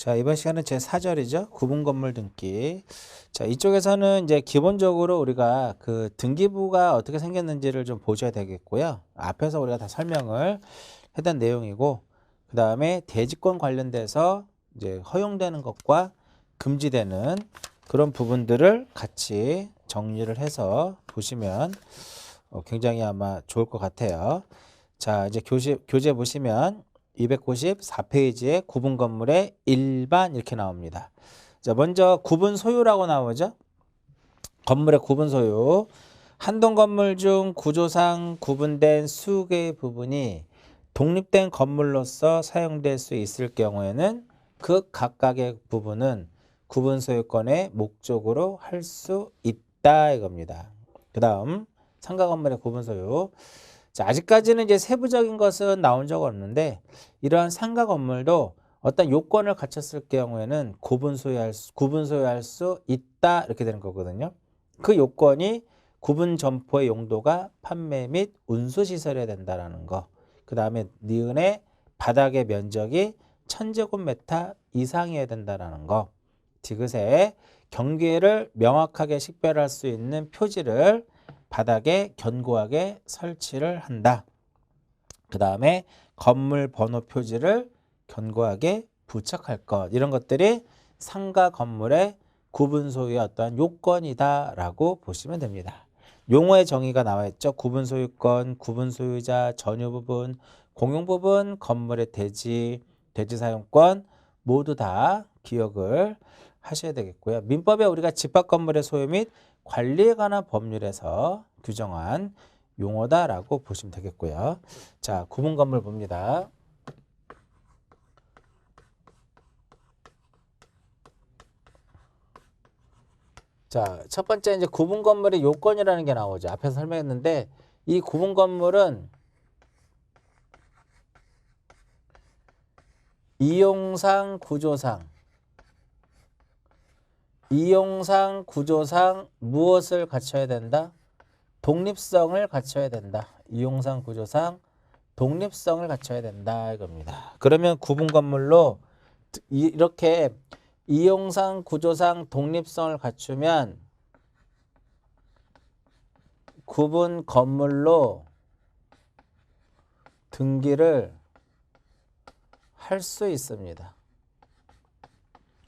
자, 이번 시간은 제 4절이죠. 구분 건물 등기. 자, 이쪽에서는 이제 기본적으로 우리가 그 등기부가 어떻게 생겼는지를 좀 보셔야 되겠고요. 앞에서 우리가 다 설명을 해둔 내용이고, 그 다음에 대지권 관련돼서 이제 허용되는 것과 금지되는 그런 부분들을 같이 정리를 해서 보시면 굉장히 아마 좋을 것 같아요. 자, 이제 교재 보시면 294페이지에 구분 건물의 일반 이렇게 나옵니다. 자, 먼저 구분 소유라고 나오죠. 건물의 구분 소유. 한동 건물 중 구조상 구분된 수개의 부분이 독립된 건물로서 사용될 수 있을 경우에는 그 각각의 부분은 구분 소유권의 목적으로 할 수 있다 이겁니다. 그 다음 상가 건물의 구분 소유. 자, 아직까지는 이제 세부적인 것은 나온 적 없는데 이러한 상가 건물도 어떤 요건을 갖췄을 경우에는 구분 소유할 수 있다 이렇게 되는 거거든요. 그 요건이 구분 점포의 용도가 판매 및 운수 시설해야 된다라는 거. 그 다음에 니은의 바닥의 면적이 1000제곱미터 이상이어야 된다라는 거. 디귿에 경계를 명확하게 식별할 수 있는 표지를 바닥에 견고하게 설치를 한다. 그 다음에 건물 번호 표지를 견고하게 부착할 것. 이런 것들이 상가 건물의 구분 소유의 어떠한 요건이다라고 보시면 됩니다. 용어의 정의가 나와 있죠. 구분 소유권, 구분 소유자, 전유 부분, 공용 부분, 건물의 대지 사용권 모두 다 기억을 하셔야 되겠고요. 민법에 우리가 집합 건물의 소유 및 관리에 관한 법률에서 규정한 용어다라고 보시면 되겠고요. 자, 구분 건물 봅니다. 자, 첫 번째 이제 구분 건물의 요건이라는 게 나오죠. 앞에서 설명했는데 이 구분 건물은 이용상 구조상 무엇을 갖춰야 된다? 독립성을 갖춰야 된다. 이용상 구조상 독립성을 갖춰야 된다 이겁니다. 그러면 구분 건물로 이렇게 이용상 구조상 독립성을 갖추면 구분 건물로 등기를 할 수 있습니다.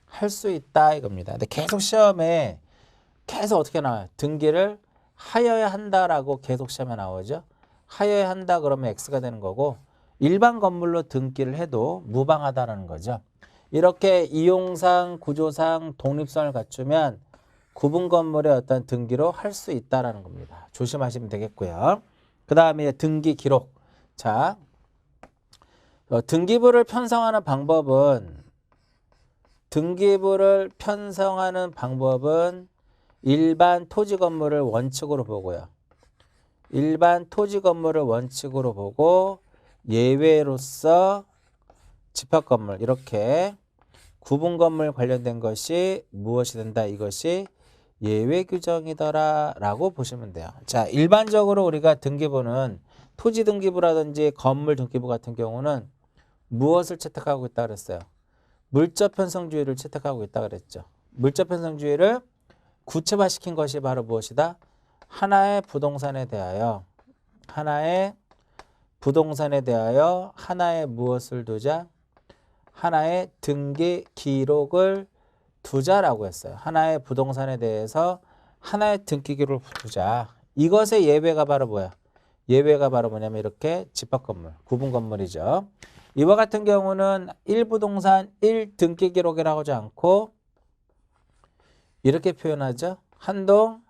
할 수 있다 이겁니다. 근데 계속 시험에 계속 어떻게 나와요? 등기를 하여야 한다라고 계속 시험에 나오죠. 하여야 한다 그러면 X가 되는 거고 일반 건물로 등기를 해도 무방하다라는 거죠. 이렇게 이용상 구조상 독립성을 갖추면 구분 건물의 어떤 등기로 할 수 있다라는 겁니다. 조심하시면 되겠고요. 그 다음에 등기 기록. 자, 등기부를 편성하는 방법은 일반 토지 건물을 원칙으로 보고요. 일반 토지 건물을 원칙으로 보고 예외로서 집합 건물 이렇게 구분 건물 관련된 것이 무엇이 된다? 이것이 예외 규정이더라 라고 보시면 돼요. 자, 일반적으로 우리가 등기부는 토지 등기부라든지 건물 등기부 같은 경우는 무엇을 채택하고 있다 그랬어요? 물적 편성주의를 채택하고 있다 그랬죠. 물적 편성주의를 구체화시킨 것이 바로 무엇이다? 하나의 부동산에 대하여 하나의 무엇을 두자? 하나의 등기 기록을 두자라고 했어요. 하나의 부동산에 대해서 하나의 등기 기록을 두자. 이것의 예외가 바로 뭐야? 예외가 바로 뭐냐면 이렇게 집합 건물, 구분 건물이죠. 이와 같은 경우는 1부동산 1등기 기록이라고 하지 않고 이렇게 표현하죠. 한동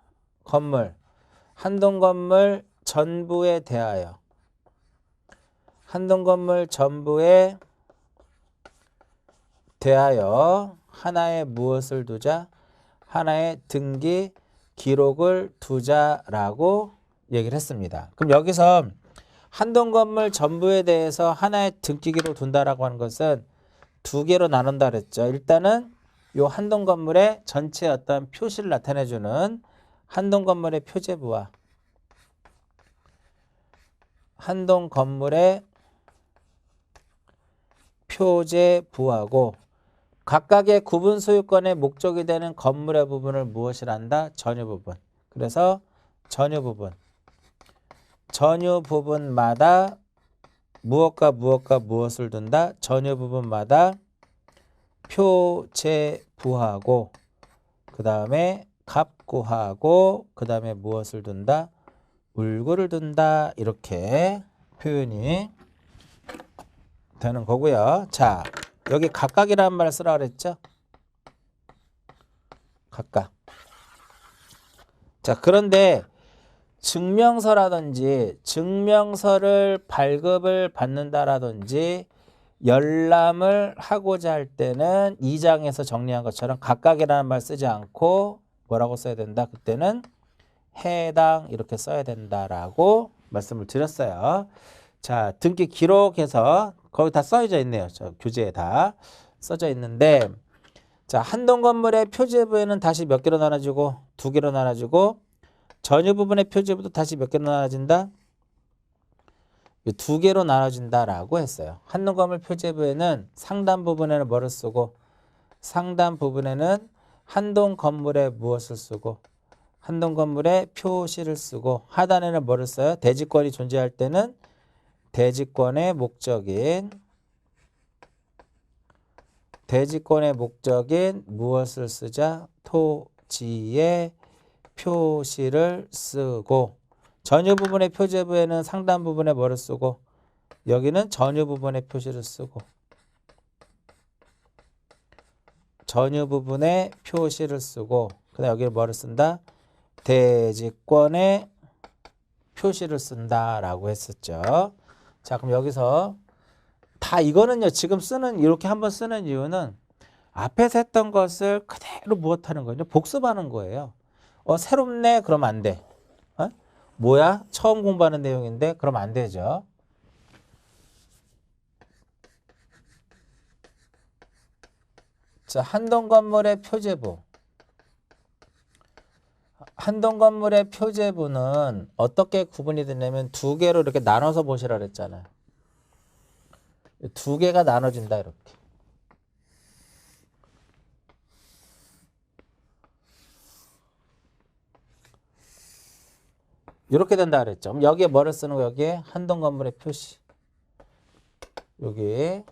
건물 전부에 대하여 하나의 무엇을 두자? 하나의 등기 기록을 두자라고 얘기를 했습니다. 그럼 여기서 한동 건물 전부에 대해서 하나의 등기 기록을 둔다라고 하는 것은 두 개로 나눈다 그랬죠. 일단은 요 한동 건물의 전체 어떤 표시를 나타내주는 한동 건물의 표제부와 한동 건물의 표제부하고 각각의 구분 소유권의 목적이 되는 건물의 부분을 무엇이란다? 전유 부분. 그래서 전유 부분마다 무엇과 무엇을 둔다? 전유 부분마다 표제부하고 그 다음에 갑구하고 그 다음에 무엇을 둔다? 울구를 둔다. 이렇게 표현이 되는 거고요. 자, 여기 각각이라는 말을 쓰라 그랬죠? 각각. 자, 그런데 증명서라든지 증명서를 발급을 받는다라든지 열람을 하고자 할 때는 2장에서 정리한 것처럼 각각이라는 말 쓰지 않고 뭐라고 써야 된다? 그때는 해당 이렇게 써야 된다라고 말씀을 드렸어요. 자, 등기 기록에서 거기 다 써져 있네요. 저 교재에 다 써져 있는데, 자, 한동 건물의 표제부에는 다시 몇 개로 나눠지고 2개로 나눠지고 전유 부분의 표제부도 다시 몇 개로 나눠진다? 2개로 나눠진다라고 했어요. 한동 건물 표제부에는 상단 부분에는 뭐를 쓰고 상단 부분에는 한동 건물에 무엇을 쓰고 한동 건물에 표시를 쓰고 하단에는 뭐를 써요? 대지권이 존재할 때는 대지권의 목적인 무엇을 쓰자? 토지의 표시를 쓰고 전유 부분의 표제부에는 상단 부분에 뭐를 쓰고 여기는 전유 부분의 표시를 쓰고 전유 부분의 표시를 쓰고 그다음 여기는 뭐를 쓴다? 대지권의 표시를 쓴다라고 했었죠. 자, 그럼 여기서 다 이거는요. 지금 쓰는 이렇게 한번 쓰는 이유는 앞에서 했던 것을 그대로 무엇하는 거죠? 복습하는 거예요. 새롭네? 그러면 안 돼. 뭐야? 처음 공부하는 내용인데 그럼 안 되죠. 자, 한동 건물의 표제부. 한동 건물의 표제부는 어떻게 구분이 되냐면 2개로 이렇게 나눠서 보시라 그랬잖아요. 2개가 나눠진다 이렇게. 이렇게 된다 그랬죠. 그럼 여기에 뭐를 쓰는 거? 여기에 한동 건물의 표시. 여기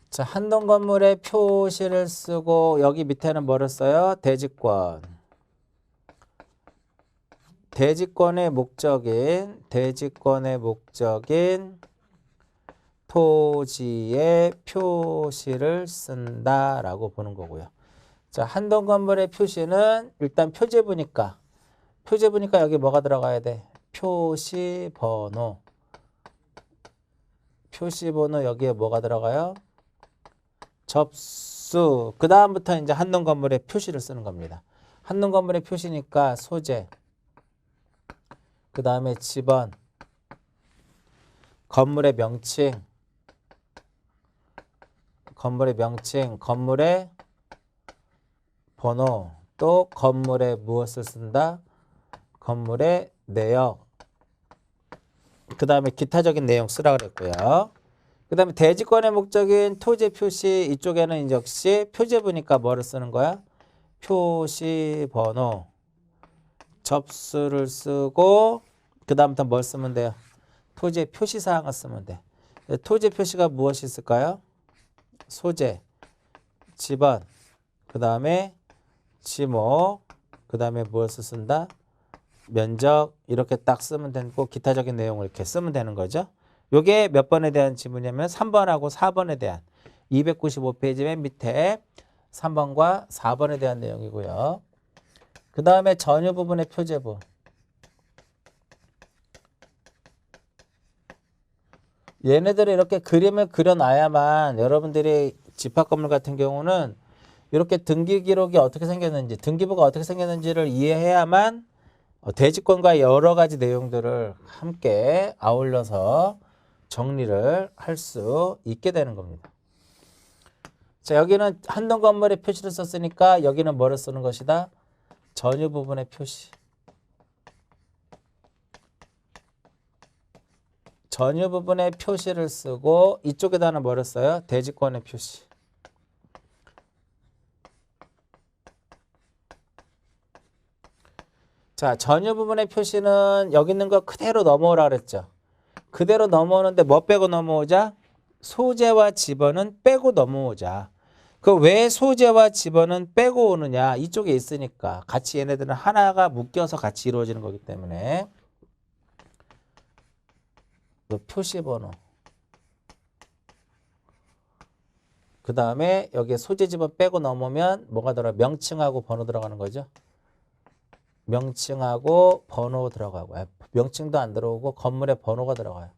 자, 한동 건물의 표시를 쓰고 여기 밑에는 뭐를 써요? 대지권. 대지권의 목적인 토지의 표시를 쓴다라고 보는 거고요. 자, 한동 건물의 표시는 일단 표제부니까 여기 뭐가 들어가야 돼? 표시번호. 표시번호 여기에 뭐가 들어가요? 접수. 그 다음부터 이제 한동 건물의 표시를 쓰는 겁니다. 한동 건물의 표시니까 소재. 그 다음에 지번. 건물의 명칭. 건물의 번호. 또 건물의 무엇을 쓴다? 건물의 내역. 그 다음에 기타적인 내용 쓰라 그랬고요. 그 다음에 대지권의 목적인 토지 표시 이쪽에는 역시 표제부니까 뭐를 쓰는 거야? 표시번호. 접수를 쓰고 그 다음부터 뭘 쓰면 돼요? 토지의 표시사항을 쓰면 돼. 토지 표시가 무엇이 있을까요? 소재, 지번, 그 다음에 지목, 그 다음에 무엇을 쓴다? 면적 이렇게 딱 쓰면 되고 기타적인 내용을 이렇게 쓰면 되는 거죠. 요게 몇 번에 대한 지문이냐면 3번하고 4번에 대한 295페이지 맨 밑에 3번과 4번에 대한 내용이고요. 그 다음에 전유 부분의 표제부. 얘네들을 이렇게 그림을 그려놔야만 여러분들이 집합 건물 같은 경우는 이렇게 등기 기록이 어떻게 생겼는지, 등기부가 어떻게 생겼는지를 이해해야만 대지권과 여러 가지 내용들을 함께 아울러서 정리를 할 수 있게 되는 겁니다. 자, 여기는 한동 건물의 표시를 썼으니까 여기는 뭐를 쓰는 것이다? 전유 부분의 표시. 전유 부분에 표시를 쓰고 이쪽에다는 뭐를 써요? 대지권의 표시. 자, 전유 부분의 표시는 여기 있는 거 그대로 넘어오라 그랬죠. 그대로 넘어오는데 뭐 빼고 넘어오자? 소재와 지번은 빼고 넘어오자. 그 왜 소재와 지번은 빼고 오느냐? 이쪽에 있으니까. 같이 얘네들은 하나가 묶여서 같이 이루어지는 거기 때문에. 그 표시번호. 그 다음에 여기에 소재 지번 빼고 넘으면 뭐가 들어가? 명칭하고 번호 들어가는 거죠. 명칭하고 번호 들어가고. 명칭도 안 들어오고 건물의 번호가 들어가요.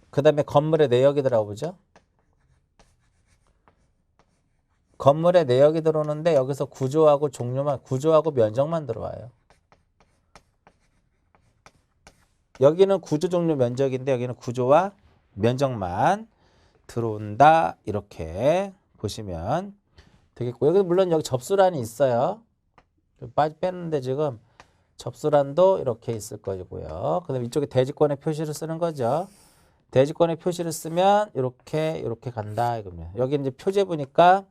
그 다음에 건물의 내역이 들어오죠. 건물의 내역이 들어오는데 여기서 구조하고 종류만, 구조하고 면적만 들어와요. 여기는 구조, 종류, 면적인데 여기는 구조와 면적만 들어온다. 이렇게 보시면 되겠고, 여기 물론 여기 접수란이 있어요. 빼는데 지금 접수란도 이렇게 있을 거고요. 그 다음에 이쪽에 대지권의 표시를 쓰는 거죠. 대지권의 표시를 쓰면 이렇게 간다 이거면. 여기 이제 표제부니까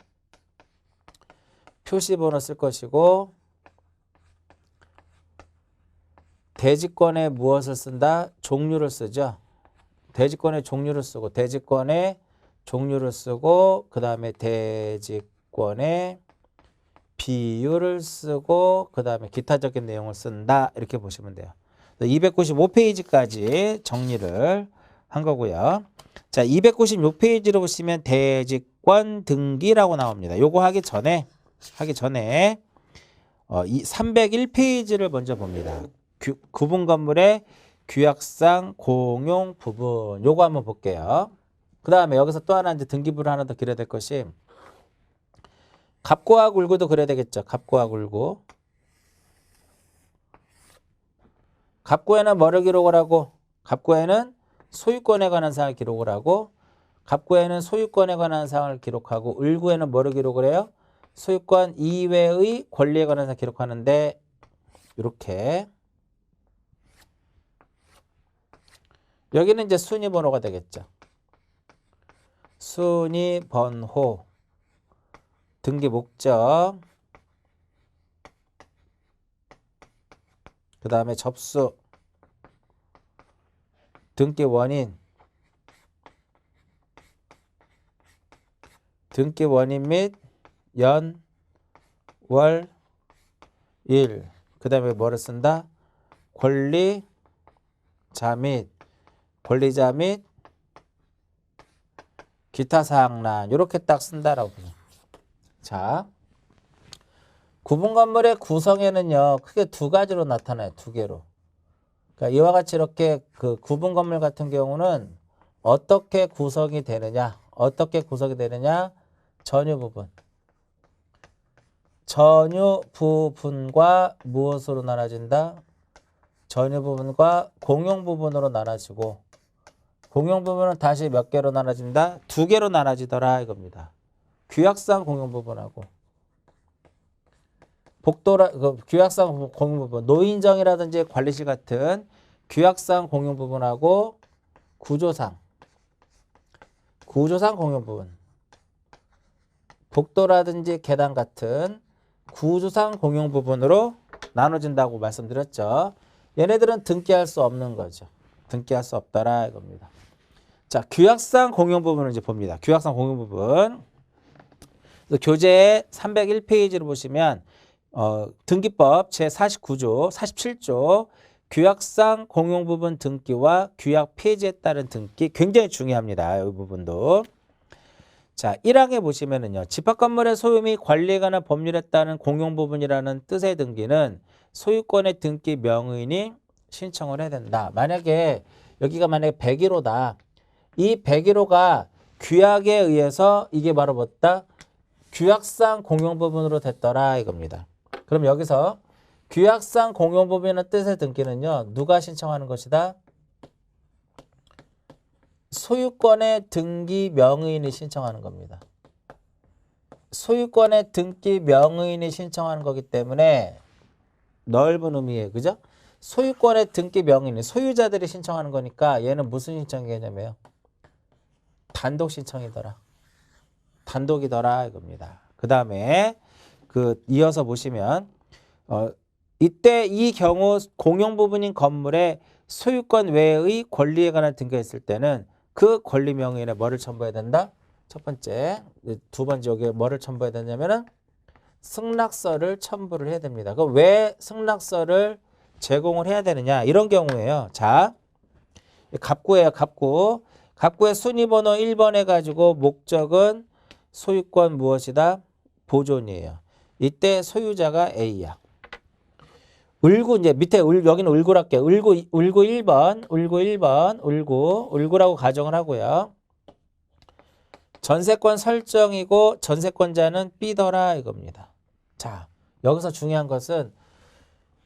표시번호 쓸 것이고, 대지권에 무엇을 쓴다? 종류를 쓰죠. 대지권의 종류를 쓰고, 대지권의 종류를 쓰고, 그 다음에 대지권의 비율을 쓰고, 그 다음에 기타적인 내용을 쓴다. 이렇게 보시면 돼요. 295페이지까지 정리를 한 거고요. 자, 296페이지로 보시면 대지권 등기라고 나옵니다. 요거 하기 전에 이 301페이지를 먼저 봅니다. 구분 건물의 규약상 공용 부분. 요거 한번 볼게요. 그 다음에 여기서 또 하나 이제 등기부를 하나 더 그려야 될 것이, 갑구와 굴구도 그려야 되겠죠. 갑구와 굴구. 갑구에는 뭐를 기록을 하고, 갑구에는 소유권에 관한 사항을 기록을 하고, 갑구에는 소유권에 관한 사항을 기록하고, 을구에는 뭐를 기록을 해요? 소유권 이외의 권리에 관한 사항을 기록하는데, 이렇게 여기는 이제 순위 번호가 되겠죠. 순위 번호, 등기 목적, 그 다음에 접수, 등기 원인, 및 연, 월, 일. 그 다음에 뭐를 쓴다? 권리자 및 기타 사항란. 이렇게 딱 쓴다라고 보죠. 자, 구분 건물의 구성에는요, 크게 두 가지로 나타나요. 두 개로. 그러니까 이와 같이 이렇게 그 구분 건물 같은 경우는 어떻게 구성이 되느냐? 전유 부분. 전유 부분과 무엇으로 나눠진다? 전유 부분과 공용 부분으로 나눠지고, 공용 부분은 다시 몇 개로 나눠진다? 두 개로 나눠지더라 이겁니다. 규약상 공용 부분하고 규약상 공용 부분, 노인정이라든지 관리실 같은 규약상 공용 부분하고 구조상 공용 부분, 복도라든지 계단 같은 구조상 공용 부분으로 나눠진다고 말씀드렸죠. 얘네들은 등기할 수 없는 거죠. 등기할 수 없더라 이겁니다. 자, 규약상 공용 부분을 이제 봅니다. 규약상 공용 부분. 교재 301페이지를 보시면 등기법 제49조, 47조 규약상 공용 부분 등기와 규약 폐지에 따른 등기 굉장히 중요합니다. 이 부분도. 자, 1항에 보시면은요. 집합건물의 소유 및 관리에 관한 법률에 따른 공용 부분이라는 뜻의 등기는 소유권의 등기 명의인이 신청을 해야 된다. 만약에 여기가 만약에 101호다. 이 101호가 규약에 의해서 이게 바로 뭐다? 규약상 공용 부분으로 됐더라 이겁니다. 그럼 여기서 규약상 공용 부분이라는 뜻의 등기는요. 누가 신청하는 것이다? 소유권의 등기 명의인이 신청하는 겁니다. 소유권의 등기 명의인이 신청하는 거기 때문에 넓은 의미예요. 그죠? 소유권의 등기 명의는 소유자들이 신청하는 거니까 얘는 무슨 신청 개념이에요? 단독 신청이더라. 단독이더라 이겁니다. 그 다음에 이어서 보시면 이때 이 경우 공용 부분인 건물의 소유권 외의 권리에 관한 등기가 있을 때는 그 권리 명의인에 뭐를 첨부해야 된다? 첫 번째, 두 번째 여기에 뭐를 첨부해야 되냐면은 승낙서를 첨부를 해야 됩니다. 그럼 왜 승낙서를 제공을 해야 되느냐? 이런 경우에요. 자, 갑구예요. 갑구. 갑구의 순위번호 1번 해가지고 목적은 소유권 무엇이다? 보존이에요. 이때 소유자가 A야. 을구 이제 밑에 여기는 을구랄게요. 을구 1번, 을구 1번, 을구라고 가정을 하고요. 전세권 설정이고 전세권자는 B더라 이겁니다. 자, 여기서 중요한 것은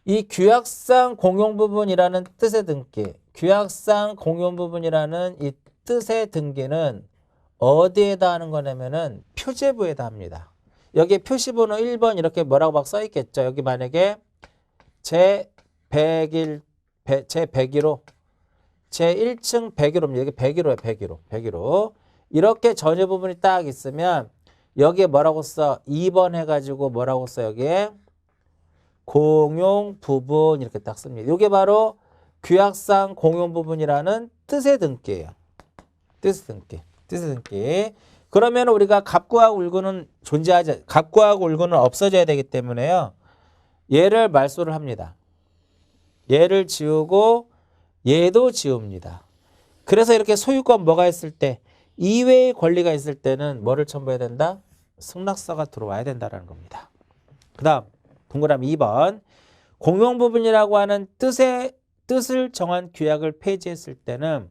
이 규약상 공용부분이라는 뜻의 등기, 규약상 공용부분이라는 이 뜻의 등기는 어디에다 하는 거냐면은 표제부에다 합니다. 여기에 표시번호 1번 이렇게 뭐라고 막 써있겠죠. 여기 만약에 제101호 제1층 101호입니다. 여기 101호에 101호 이렇게 전유 부분이 딱 있으면 여기에 뭐라고 써? 2번 해가지고 뭐라고 써? 여기에 공용 부분 이렇게 딱 씁니다. 이게 바로 규약상 공용 부분이라는 뜻의 등기예요. 뜻의 등기. 그러면 우리가 갑구하고 을구는 갑구하고 을구는 없어져야 되기 때문에요. 얘를 말소를 합니다. 얘를 지우고 얘도 지웁니다. 그래서 이렇게 소유권 뭐가 있을 때 이외의 권리가 있을 때는 뭐를 첨부해야 된다? 승낙서가 들어와야 된다는 겁니다. 그 다음 동그라미 2번 공용부분이라고 하는 뜻을 정한 규약을 폐지했을 때는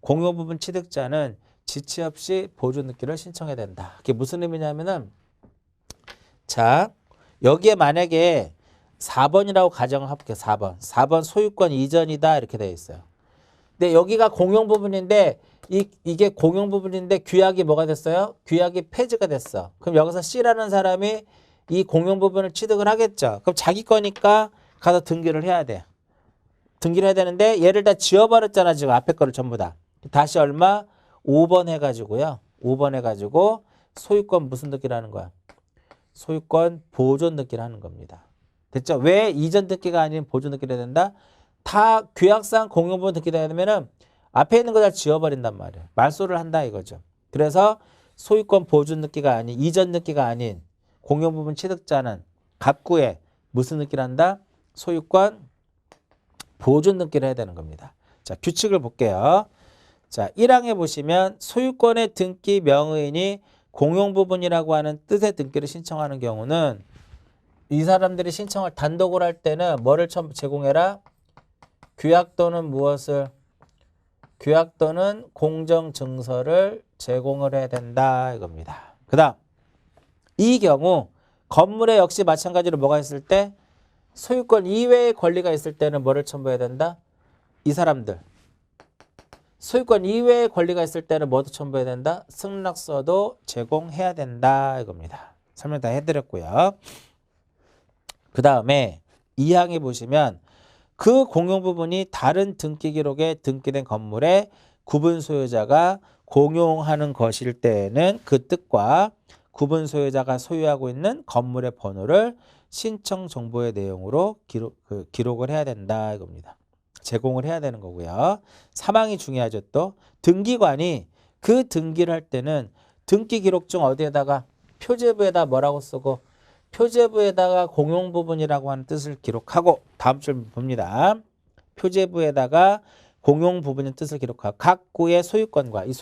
공용부분 취득자는 지체 없이 보존등기를 신청해야 된다. 그게 무슨 의미냐면은 자 여기에 만약에 4번이라고 가정을 해볼게요. 4번 소유권 이전이다 이렇게 되어 있어요. 근데 여기가 공용부분인데 이게 공용부분인데 규약이 뭐가 됐어요? 규약이 폐지가 됐어. 그럼 여기서 C라는 사람이 이 공용부분을 취득을 하겠죠. 그럼 자기 거니까 가서 등기를 해야 돼. 등기를 해야 되는데 얘를 다 지워버렸잖아. 지금 앞에 거를 전부 다. 다시 얼마? 5번 해가지고요. 5번 해가지고 소유권 무슨 등기를 하는 거야? 소유권 보존 등기를 하는 겁니다. 됐죠? 왜 이전 등기가 아닌 보존 등기를 해야 된다? 다 규약상 공용부분 등기를 해야 되면은 앞에 있는 거 다 지워버린단 말이에요. 말소를 한다 이거죠. 그래서 소유권 보존 등기가 아닌 이전 등기가 아닌 공용부분 취득자는 갑구에 무슨 등기를 한다? 소유권 보존 등기를 해야 되는 겁니다. 자, 규칙을 볼게요. 자, 1항에 보시면 소유권의 등기 명의인이 공용부분이라고 하는 뜻의 등기를 신청하는 경우는 이 사람들이 신청을 단독으로 할 때는 뭐를 제공해라? 규약 또는 무엇을? 규약 또는 공정증서를 제공을 해야 된다 이겁니다. 그 다음 이 경우 건물에 역시 마찬가지로 뭐가 있을 때 소유권 이외의 권리가 있을 때는 뭐를 첨부해야 된다? 이 사람들 소유권 이외의 권리가 있을 때는 뭐도 첨부해야 된다? 승낙서도 제공해야 된다 이겁니다. 설명 다 해드렸고요. 그 다음에 2항에 보시면 그 공용 부분이 다른 등기 기록에 등기된 건물의 구분 소유자가 공용하는 것일 때에는 그 뜻과 구분 소유자가 소유하고 있는 건물의 번호를 신청 정보의 내용으로 기록을 해야 된다 이겁니다. 제공을 해야 되는 거고요. 3항이 중요하죠. 또 등기관이 그 등기를 할 때는 등기 기록증 어디에다가 표제부에다 뭐라고 쓰고 표제부에다가 공용 부분이라고 하는 뜻을 기록하고 다음 줄 봅니다. 표제부에다가 공용 부분의 뜻을 기록하고 각 구의 소유권과 이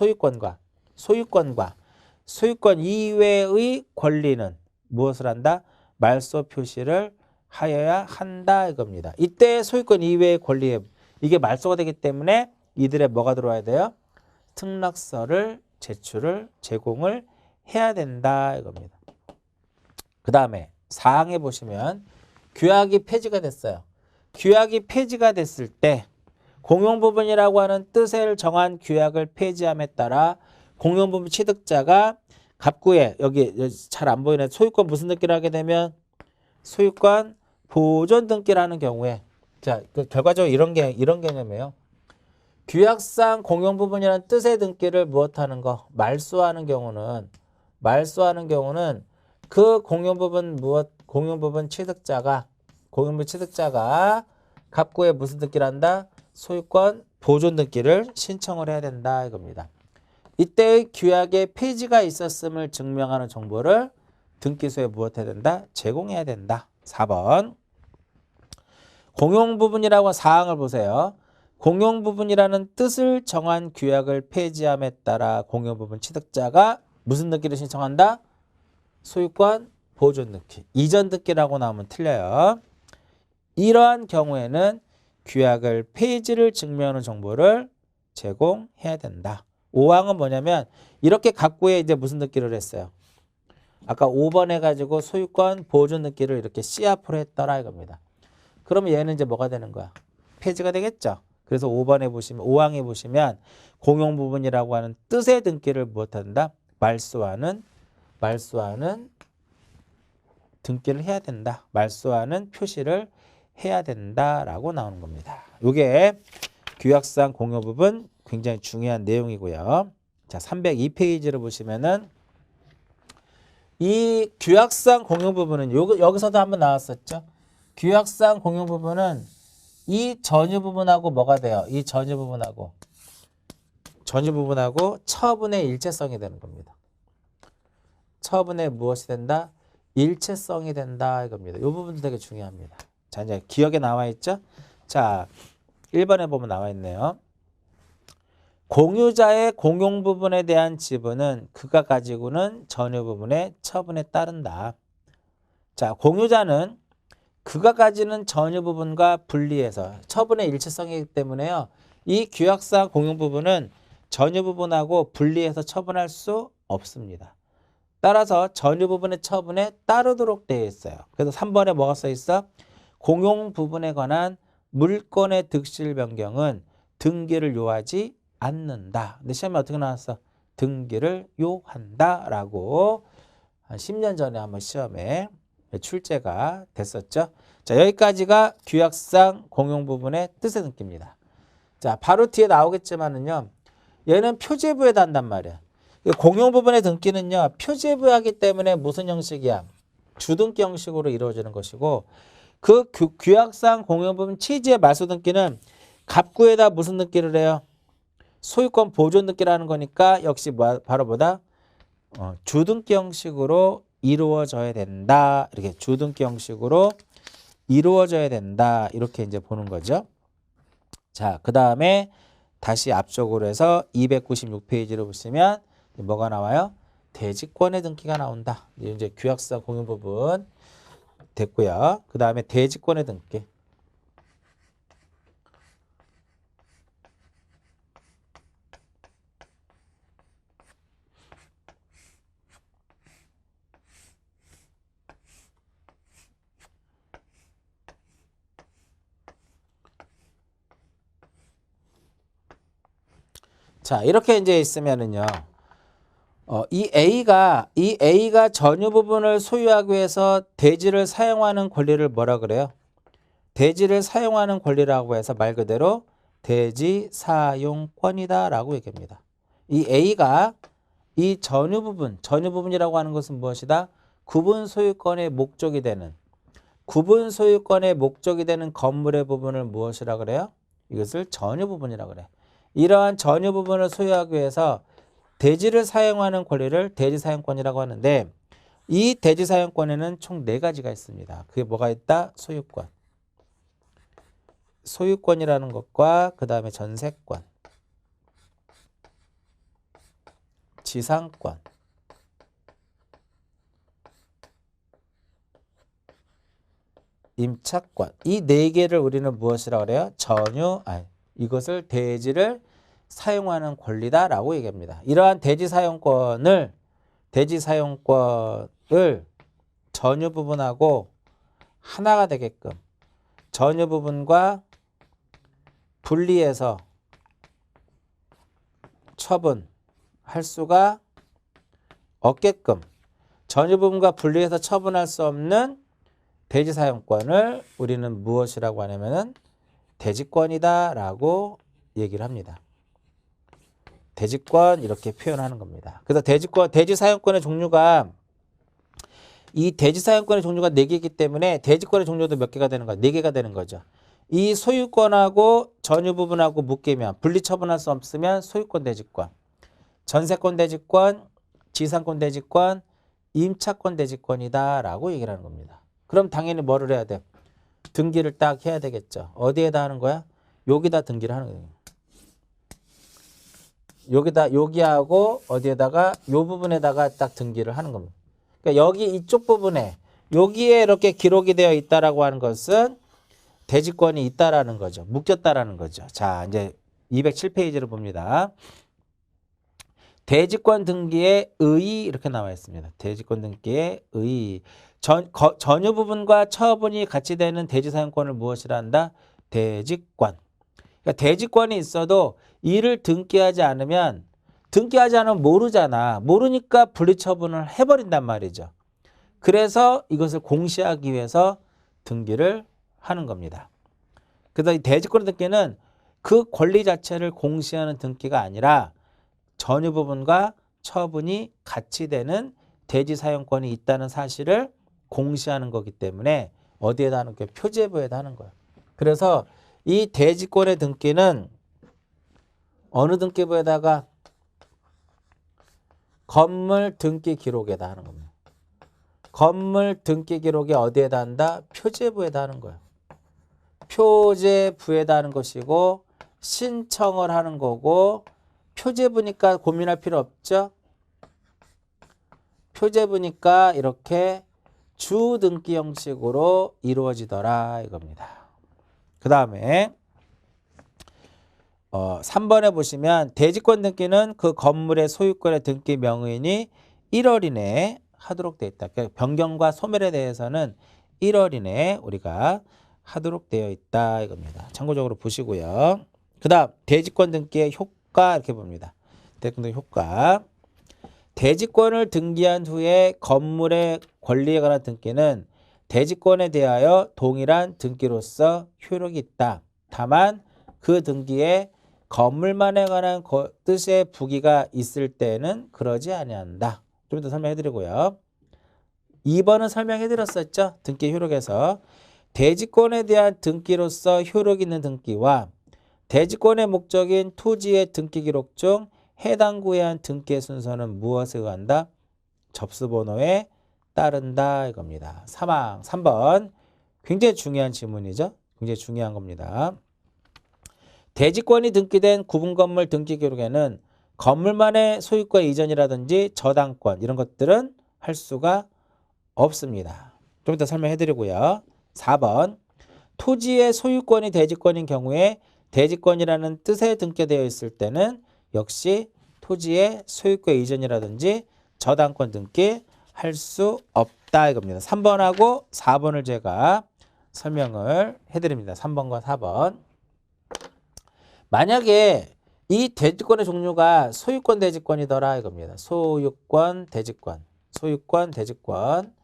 소유권 이외의 권리는 무엇을 한다? 말소 표시를 하여야 한다 이겁니다. 이때 소유권 이외의 권리에 이게 말소가 되기 때문에 이들의 뭐가 들어와야 돼요? 승낙서를 제공을 해야 된다 이겁니다. 그 다음에 4항에 보시면 규약이 폐지가 됐어요. 규약이 폐지가 됐을 때 공용부분이라고 하는 뜻을 정한 규약을 폐지함에 따라 공용부분 취득자가 갑구에 여기 잘 안 보이는 소유권 무슨 등기를 하게 되면 소유권 보존 등기라는 경우에 자, 결과적으로 이런 개념이에요. 규약상 공용 부분이라는 뜻의 등기를 무엇하는 거? 말소하는 경우는 그 공용 부분 취득자가 갑구에 무슨 등기를 한다? 소유권 보존 등기를 신청을 해야 된다 이겁니다. 이때의 규약에 폐지가 있었음을 증명하는 정보를 등기소에 무엇해야 된다? 제공해야 된다. 4번. 공용 부분이라고 사항을 보세요. 공용 부분이라는 뜻을 정한 규약을 폐지함에 따라 공용 부분 취득자가 무슨 등기를 신청한다? 소유권 보존 등기. 이전 등기라고 나오면 틀려요. 이러한 경우에는 규약을 폐지를 증명하는 정보를 제공해야 된다. 5항은 뭐냐면 이렇게 갑구에 이제 무슨 등기를 했어요? 아까 5번 해가지고 소유권 보존 등기를 이렇게 C 앞으로 했더라 이겁니다. 그러면 얘는 이제 뭐가 되는 거야? 폐지가 되겠죠. 그래서 5항에 보시면 공용 부분이라고 하는 뜻의 등기를 무엇한다? 말소하는 등기를 해야 된다. 말소하는 표시를 해야 된다라고 나오는 겁니다. 이게 규약상 공용 부분 굉장히 중요한 내용이고요. 자, 302페이지를 보시면은 이 규약상 공용 부분은 여기서도 한번 나왔었죠. 규약상 공용 부분은 이 전유 부분하고 뭐가 돼요? 이 전유 부분하고 처분의 일체성이 되는 겁니다. 처분의 무엇이 된다? 일체성이 된다 이겁니다. 이 부분도 되게 중요합니다. 자, 이제 기억에 나와 있죠? 자, 1번에 보면 나와 있네요. 공유자의 공용 부분에 대한 지분은 그가 가지고는 전유 부분의 처분에 따른다. 자, 공유자는 그가 가지는 전유 부분과 분리해서 처분의 일체성이기 때문에요. 이 규약상 공용 부분은 전유 부분하고 분리해서 처분할 수 없습니다. 따라서 전유 부분의 처분에 따르도록 되어 있어요. 그래서 3번에 뭐가 써 있어? 공용 부분에 관한 물권의 득실 변경은 등기를 요하지 않는다. 근데 시험에 어떻게 나왔어? 등기를 요한다 라고 한 10년 전에 한번 시험에 출제가 됐었죠. 자, 여기까지가 규약상 공용 부분의 뜻의 등기입니다. 자, 바로 뒤에 나오겠지만은요. 얘는 표제부에다 한단 말이야. 공용 부분의 등기는요. 표제부에 하기 때문에 무슨 형식이야? 주등기 형식으로 이루어지는 것이고 그 규약상 공용 부분 취지의 말소 등기는 갑구에다 무슨 등기를 해요? 소유권 보존 등기라는 거니까 역시 바로 뭐다? 주등기 형식으로 이루어져야 된다. 이렇게 주등기 형식으로 이루어져야 된다. 이렇게 이제 보는 거죠. 자, 그 다음에 다시 앞쪽으로 해서 296페이지를 보시면 뭐가 나와요? 대지권의 등기가 나온다. 이제 규약상 공용 부분 됐고요. 그 다음에 대지권의 등기. 자, 이렇게 이제 있으면은요. 이 A가 전유 부분을 소유하기 위해서 대지를 사용하는 권리를 뭐라 그래요? 대지를 사용하는 권리라고 해서 말 그대로 대지 사용권이다라고 얘기합니다. 이 A가 이 전유 부분이라고 하는 것은 무엇이다? 구분 소유권의 목적이 되는 건물의 부분을 무엇이라 그래요? 이것을 전유 부분이라고 그래. 이러한 전유 부분을 소유하기 위해서 대지를 사용하는 권리를 대지사용권이라고 하는데 이 대지사용권에는 총 4가지가 있습니다. 그게 뭐가 있다? 소유권이라는 것과 그 다음에 전세권, 지상권, 임차권. 이 4개를 우리는 무엇이라고 그래요? 이것을 대지를 사용하는 권리다라고 얘기합니다. 이러한 대지사용권을 전유 부분하고 하나가 되게끔 전유 부분과 분리해서 처분할 수가 없게끔 전유 부분과 분리해서 처분할 수 없는 대지 사용권을 우리는 무엇이라고 하냐면은 대지권이다라고 얘기를 합니다. 대지권 이렇게 표현하는 겁니다. 그래서 대지 사용권의 종류가 이 대지 사용권의 종류가 4개이기 때문에 대지권의 종류도 몇 개가 되는 거야? 4개가 되는 거죠. 이 소유권하고 전유 부분하고 묶이면 분리 처분할 수 없으면 소유권 대지권, 전세권 대지권, 지상권 대지권, 임차권 대지권이다라고 얘기를 하는 겁니다. 그럼 당연히 뭐를 해야 돼? 등기를 딱 해야 되겠죠. 어디에다 하는 거야? 여기다 등기를 하는 거예요. 여기하고 어디에다가 요 부분에다가 딱 등기를 하는 겁니다. 그러니까 여기 이쪽 부분에 여기에 이렇게 기록이 되어 있다라고 하는 것은 대지권이 있다라는 거죠. 묶였다라는 거죠. 자, 이제 207페이지를 봅니다. 대지권 등기의 의의 이렇게 나와 있습니다. 대지권 등기의 의의. 전유 부분과 처분이 같이 되는 대지 사용권을 무엇이라 한다? 대지권. 그러니까 대지권이 있어도 이를 등기하지 않으면 모르잖아. 모르니까 분리처분을 해버린단 말이죠. 그래서 이것을 공시하기 위해서 등기를 하는 겁니다. 그래서 이 대지권 등기는 그 권리 자체를 공시하는 등기가 아니라 전유 부분과 처분이 같이 되는 대지 사용권이 있다는 사실을 공시하는 거기 때문에 어디에다 하는 거예요? 표제부에다 하는 거예요. 그래서 이 대지권의 등기는 어느 등기부에다가 건물 등기 기록에다 하는 겁니다. 건물 등기 기록에 어디에다 한다? 표제부에다 하는 거예요. 표제부에다 하는 것이고 신청을 하는 거고 표제부니까 고민할 필요 없죠. 표제부니까 이렇게 주등기 형식으로 이루어지더라 이겁니다. 그 다음에 3번에 보시면 대지권 등기는 그 건물의 소유권의 등기 명의인이 1월 이내에 하도록 되어 있다. 그러니까 변경과 소멸에 대해서는 1월 이내에 우리가 하도록 되어 있다 이겁니다. 참고적으로 보시고요. 그 다음 대지권 등기의 효과 이렇게 봅니다. 대지권 등기 효과. 대지권을 등기한 후에 건물의 권리에 관한 등기는 대지권에 대하여 동일한 등기로서 효력이 있다. 다만 그 등기에 건물만에 관한 뜻의 부기가 있을 때는 그러지 아니한다. 좀 더 설명해 드리고요. 2번은 설명해 드렸었죠. 등기 효력에서 대지권에 대한 등기로서 효력 있는 등기와 대지권의 목적인 토지의 등기 기록 중 해당 구에 한 등기의 순서는 무엇에 의한다? 접수번호에 따른다 이겁니다. 3번 굉장히 중요한 질문이죠. 굉장히 중요한 겁니다. 대지권이 등기된 구분건물 등기 기록에는 건물만의 소유권 이전이라든지 저당권 이런 것들은 할 수가 없습니다. 좀 이따 설명해 드리고요. 4번 토지의 소유권이 대지권인 경우에 대지권이라는 뜻에 등기되어 있을 때는 역시 토지의 소유권 이전이라든지 저당권 등기 할 수 없다 이겁니다. 3번하고 4번을 제가 설명을 해드립니다. 3번과 4번. 만약에 이 대지권의 종류가 소유권 대지권이더라 이겁니다. 소유권 대지권, 소유권 대지권,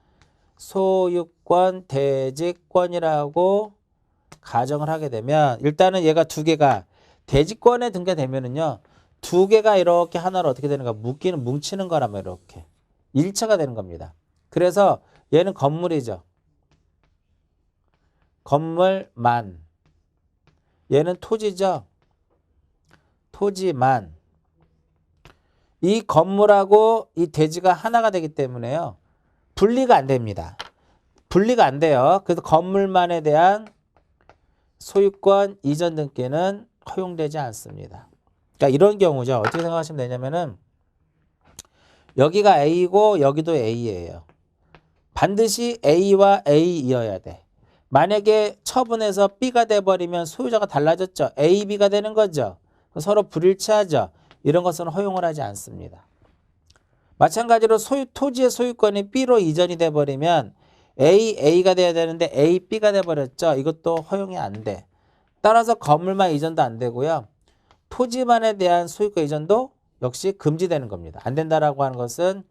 소유권 대지권이라고 가정을 하게 되면 일단은 얘가 두 개가 대지권에 등기되면은요. 두 개가 이렇게 하나로 어떻게 되는가? 뭉치는 거라면 이렇게 일체가 되는 겁니다. 그래서 얘는 건물이죠. 건물만. 얘는 토지죠. 토지만. 이 건물하고 이 대지가 하나가 되기 때문에요. 분리가 안 됩니다. 분리가 안 돼요. 그래서 건물만에 대한 소유권 이전 등기는 허용되지 않습니다. 그러니까 이런 경우죠. 어떻게 생각하시면 되냐면은 여기가 A고 여기도 A예요. 반드시 A와 A이어야 돼. 만약에 처분해서 B가 돼버리면 소유자가 달라졌죠. A, B가 되는 거죠. 서로 불일치하죠. 이런 것은 허용을 하지 않습니다. 마찬가지로 토지의 소유권이 B로 이전이 돼버리면 A가 돼야 되는데 A, B가 돼버렸죠. 이것도 허용이 안 돼. 따라서 건물만 이전도 안 되고요. 토지만에 대한 소유권 이전도 역시 금지되는 겁니다. 안 된다라고 하는 것은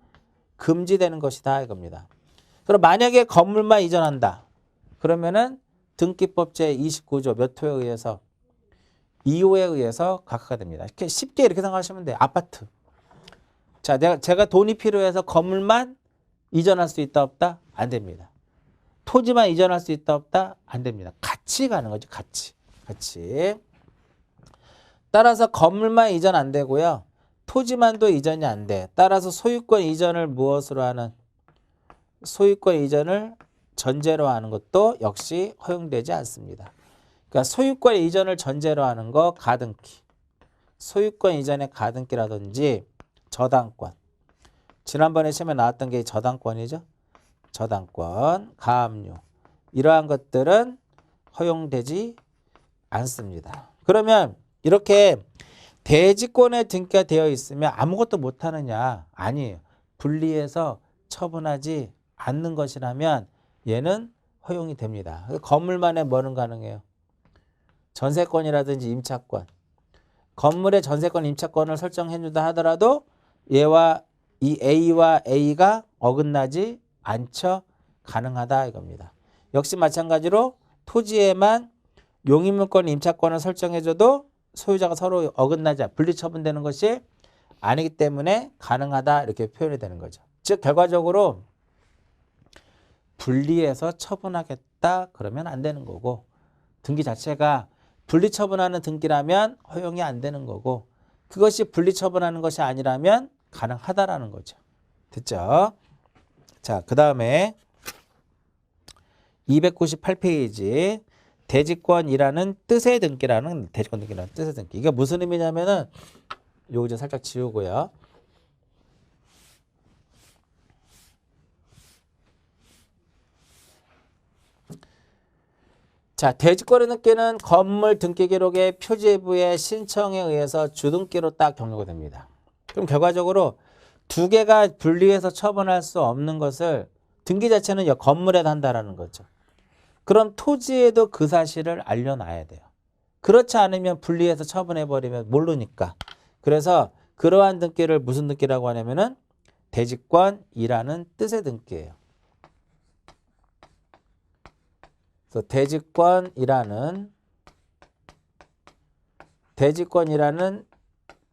금지되는 것이다 이겁니다. 그럼 만약에 건물만 이전한다. 그러면은 등기법 제29조 몇 호에 의해서 2호에 의해서 각하가 됩니다. 이렇게 쉽게 이렇게 생각하시면 돼요. 아파트. 자, 제가 돈이 필요해서 건물만 이전할 수 있다 없다? 안 됩니다. 토지만 이전할 수 있다 없다? 안 됩니다. 같이 가는 거죠. 같이. 따라서 건물만 이전 안 되고요. 토지만도 이전이 안 돼. 따라서 소유권 이전을 무엇으로 하는? 소유권 이전을 전제로 하는 것도 역시 허용되지 않습니다. 그러니까 소유권 이전을 전제로 하는 거 가등기. 소유권 이전의 가등기라든지 저당권. 지난번에 시험에 나왔던 게 저당권이죠. 저당권, 가압류. 이러한 것들은 허용되지 않습니다. 그러면 이렇게 대지권에 등기가 되어 있으면 아무것도 못하느냐? 아니에요. 분리해서 처분하지 않는 것이라면 얘는 허용이 됩니다. 건물만에 뭐는 가능해요? 전세권이라든지 임차권. 건물의 전세권, 임차권을 설정해준다 하더라도 얘와 이 A와 A가 어긋나지 않죠? 가능하다 이겁니다. 역시 마찬가지로 토지에만 용의물권, 임차권을 설정해줘도 소유자가 서로 어긋나지 분리처분되는 것이 아니기 때문에 가능하다 이렇게 표현이 되는 거죠. 즉 결과적으로 분리해서 처분하겠다 그러면 안 되는 거고 등기 자체가 분리처분하는 등기라면 허용이 안 되는 거고 그것이 분리처분하는 것이 아니라면 가능하다라는 거죠. 됐죠? 자, 그 다음에 298페이지 대지권이라는 뜻의 등기라는 대지권 등기라는 뜻의 등기. 이게 무슨 의미냐면은 요거 좀 살짝 지우고요. 자, 대지권의 등기는 건물 등기 기록의 표지부의 신청에 의해서 주등기로 딱 경료가 됩니다. 그럼 결과적으로 두 개가 분리해서 처분할 수 없는 것을 등기 자체는 건물에다 한다라는 거죠. 그럼 토지에도 그 사실을 알려놔야 돼요. 그렇지 않으면 분리해서 처분해버리면 모르니까. 그래서 그러한 등기를 무슨 등기라고 하냐면은 대지권이라는 뜻의 등기예요. 그래서 대지권이라는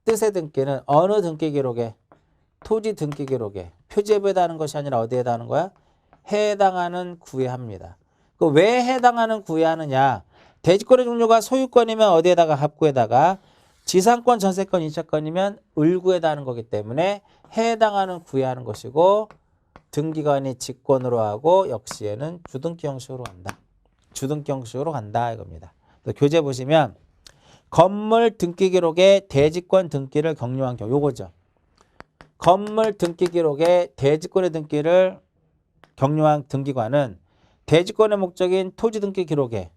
뜻의 등기는 어느 등기 기록에? 토지 등기 기록에 표지부에다 하는 것이 아니라 어디에다 하는 거야? 해당하는 구에 합니다. 왜 해당하는 구에 하느냐? 대지권의 종류가 소유권이면 어디에다가 합구에다가 지상권, 전세권, 임차권이면 을구에다 하는 거기 때문에 해당하는 구에 하는 것이고 등기관이 직권으로 하고 역시 얘는 주등기 형식으로 간다. 주등기 형식으로 간다 이겁니다. 교재 보시면 건물 등기 기록에 대지권 등기를 경료한 경우 요거죠. 건물 등기 기록에 대지권의 등기를 경료한 등기관은 대지권의 목적인 토지 등기 기록에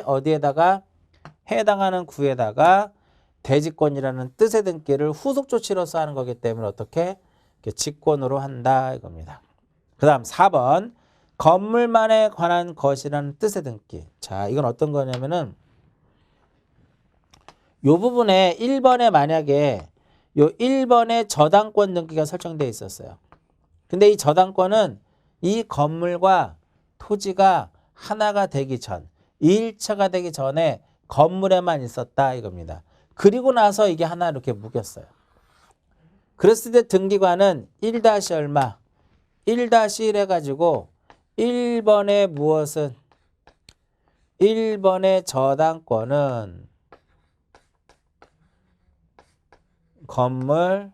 어디에다가 해당하는 구에다가 대지권이라는 뜻의 등기를 후속 조치로서 하는 거기 때문에 어떻게 직권으로 한다 이겁니다. 그 다음 4번 건물만에 관한 것이라는 뜻의 등기. 자, 이건 어떤 거냐면은 요 부분에 1번에 만약에 요 1번에 저당권 등기가 설정되어 있었어요. 근데 이 저당권은 이 건물과 토지가 하나가 되기 전, 일체가 되기 전에 건물에만 있었다 이겁니다. 그리고 나서 이게 하나 이렇게 묶였어요. 그랬을 때 등기관은 1- 얼마? 1-1 해가지고 1번의 무엇은? 1번의 저당권은 건물만에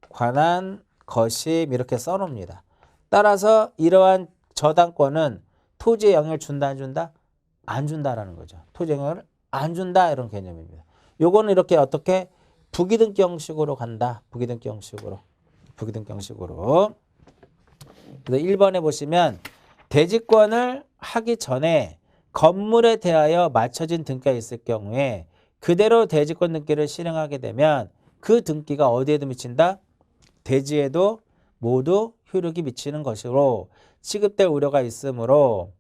관한 것임 이렇게 써놓습니다. 따라서 이러한 저당권은 토지에 영향을 준다 안 준다? 안 준다라는 거죠. 토지 영향을 안 준다 이런 개념입니다. 요거는 이렇게 어떻게 부기등기 형식으로 간다. 부기등기 형식으로. 그래서 1번에 보시면 대지권을 하기 전에 건물에 대하여 맞춰진 등기가 있을 경우에 그대로 대지권 등기를 실행하게 되면 그 등기가 어디에도 미친다? 대지에도 모두 효력이 미치는 것으로 취급될 우려가 있으므로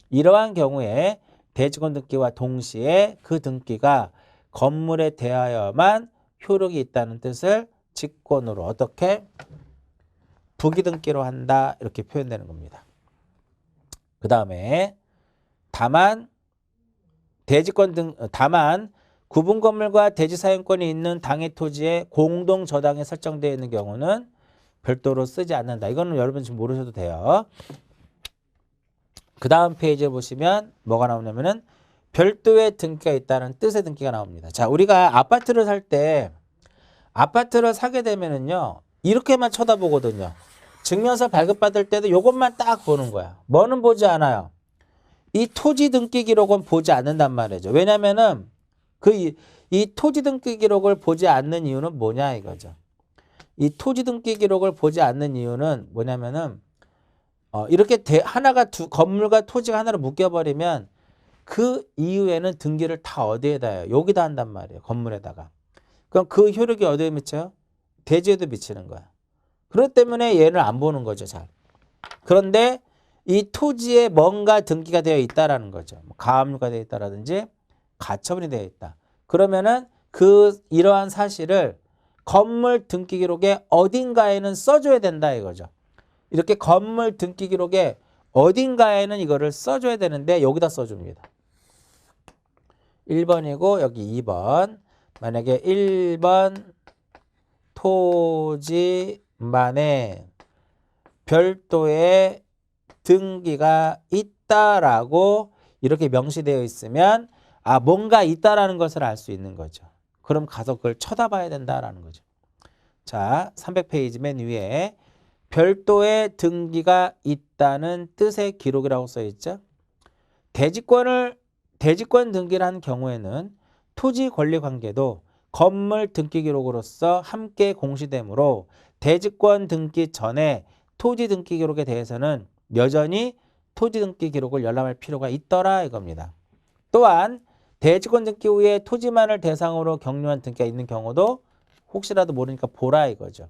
이러한 경우에 대지권 등기와 동시에 그 등기가 건물에 대하여만 효력이 있다는 뜻을 직권으로 어떻게? 부기등기로 한다 이렇게 표현되는 겁니다. 그 다음에 다만 구분 건물과 대지 사용권이 있는 당해 토지에 공동 저당이 설정되어 있는 경우는 별도로 쓰지 않는다. 이거는 여러분 지금 모르셔도 돼요. 그 다음 페이지에 보시면 뭐가 나오냐면은 별도의 등기가 있다는 뜻의 등기가 나옵니다. 자, 우리가 아파트를 살 때 아파트를 사게 되면은요 이렇게만 쳐다보거든요. 증명서 발급받을 때도 이것만 딱 보는 거야. 뭐는 보지 않아요. 이 토지 등기 기록은 보지 않는단 말이죠. 왜냐면은 이 토지 등기 기록을 보지 않는 이유는 뭐냐 이거죠. 이 토지 등기 기록을 보지 않는 이유는 뭐냐면은 이렇게 건물과 토지가 하나로 묶여버리면 그 이후에는 등기를 다 어디에다 해요? 여기다 한단 말이에요. 건물에다가. 그럼 그 효력이 어디에 미쳐요? 대지에도 미치는 거야. 그렇기 때문에 얘를 안 보는 거죠. 잘. 그런데 이 토지에 뭔가 등기가 되어 있다라는 거죠. 가압류가 되어 있다라든지 가처분이 되어 있다. 그러면은 이러한 사실을 건물 등기 기록에 어딘가에는 써줘야 된다 이거죠. 이렇게 건물 등기 기록에 어딘가에는 이거를 써줘야 되는데 여기다 써줍니다. 1번이고 여기 2번. 만약에 1번 토지만에 별도의 등기가 있다라고 이렇게 명시되어 있으면 뭔가 있다라는 것을 알 수 있는 거죠. 그럼 가서 그걸 쳐다봐야 된다라는 거죠. 자, 300페이지 맨 위에 별도의 등기가 있다는 뜻의 기록이라고 써 있죠. 대지권 등기를 한 경우에는 토지 권리 관계도 건물 등기 기록으로서 함께 공시되므로 대지권 등기 전에 토지 등기 기록에 대해서는 여전히 토지 등기 기록을 열람할 필요가 있더라 이겁니다. 또한 대지권 등기 후에 토지만을 대상으로 격려한 등기가 있는 경우도 혹시라도 모르니까 보라 이거죠.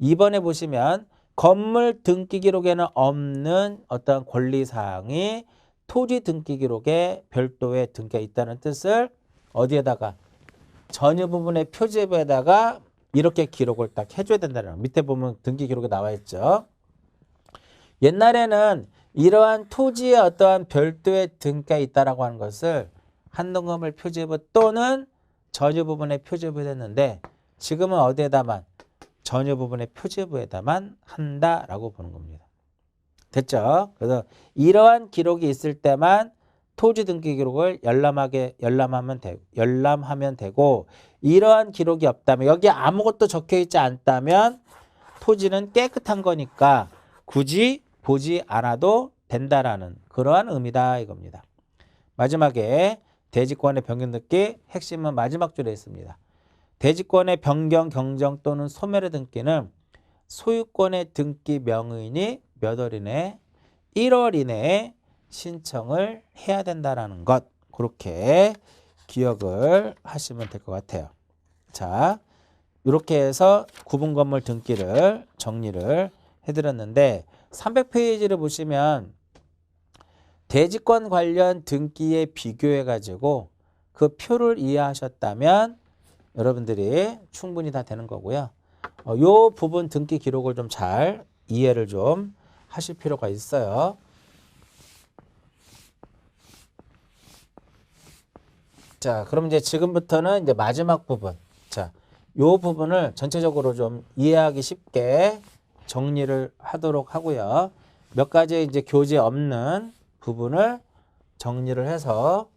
2번에 보시면 건물 등기 기록에는 없는 어떤 권리사항이 토지 등기 기록에 별도의 등기가 있다는 뜻을 어디에다가 전유 부분의 표지부에다가 이렇게 기록을 딱 해줘야 된다는 거예요. 밑에 보면 등기 기록에 나와 있죠. 옛날에는 이러한 토지에 어떠한 별도의 등기가 있다라고 하는 것을 한동건물 표지부 또는 전유 부분의 표지부에 했는데 지금은 어디에다만 전유 부분의 표지부에다만 한다라고 보는 겁니다. 됐죠? 그래서 이러한 기록이 있을 때만 토지 등기 기록을 열람하면 되고 이러한 기록이 없다면 여기 아무것도 적혀 있지 않다면 토지는 깨끗한 거니까 굳이 보지 않아도 된다라는 그러한 의미다 이겁니다. 마지막에 대지권의 변경 등기 핵심은 마지막 줄에 있습니다. 대지권의 변경, 경정 또는 소멸의 등기는 소유권의 등기 명의인이 몇 월 이내 1월 이내에 신청을 해야 된다라는 것 그렇게 기억을 하시면 될 것 같아요. 자, 이렇게 해서 구분 건물 등기를 정리를 해드렸는데 300페이지를 보시면 대지권 관련 등기에 비교해 가지고 그 표를 이해하셨다면 여러분들이 충분히 다 되는 거고요. 요 부분 등기 기록을 좀 잘 이해를 좀 하실 필요가 있어요. 자, 그럼 이제 지금부터는 이제 마지막 부분. 자, 요 부분을 전체적으로 좀 이해하기 쉽게 정리를 하도록 하고요. 몇 가지 이제 교재 없는 부분을 정리를 해서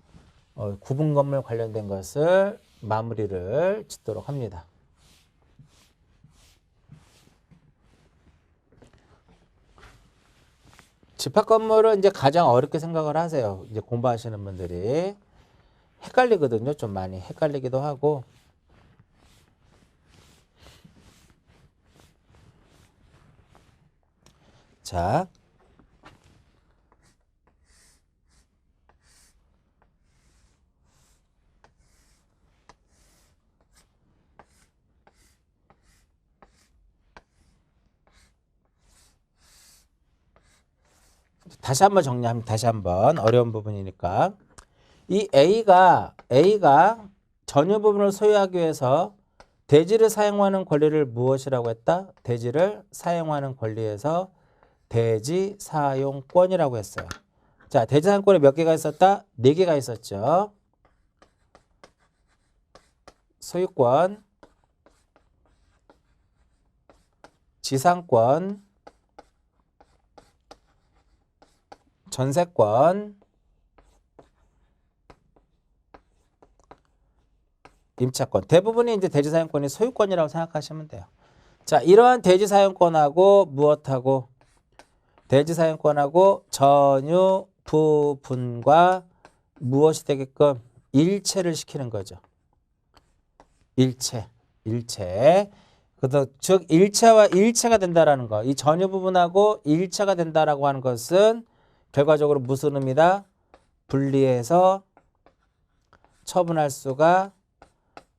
구분 건물 관련된 것을 마무리를 짓도록 합니다. 집합 건물은 이제 가장 어렵게 생각을 하세요. 이제 공부하시는 분들이 헷갈리거든요. 좀 많이 헷갈리기도 하고. 자, 다시 한번 정리합니다. 다시 한번 어려운 부분이니까 이 A가 전유 부분을 소유하기 위해서 대지를 사용하는 권리를 무엇이라고 했다? 대지를 사용하는 권리에서 대지 사용권이라고 했어요. 자, 대지 사용권에 몇 개가 있었다? 4개가 있었죠. 소유권, 지상권, 전세권, 임차권. 대부분이 이제 대지 사용권이 소유권이라고 생각하시면 돼요. 자, 이러한 대지 사용권하고 무엇하고 대지 사용권하고 전유 부분과 무엇이 되게끔 일체를 시키는 거죠. 일체. 즉 일체와 일체가 된다라는 거. 이 전유 부분하고 일체가 된다라고 하는 것은 결과적으로 무슨 의미다? 분리해서 처분할 수가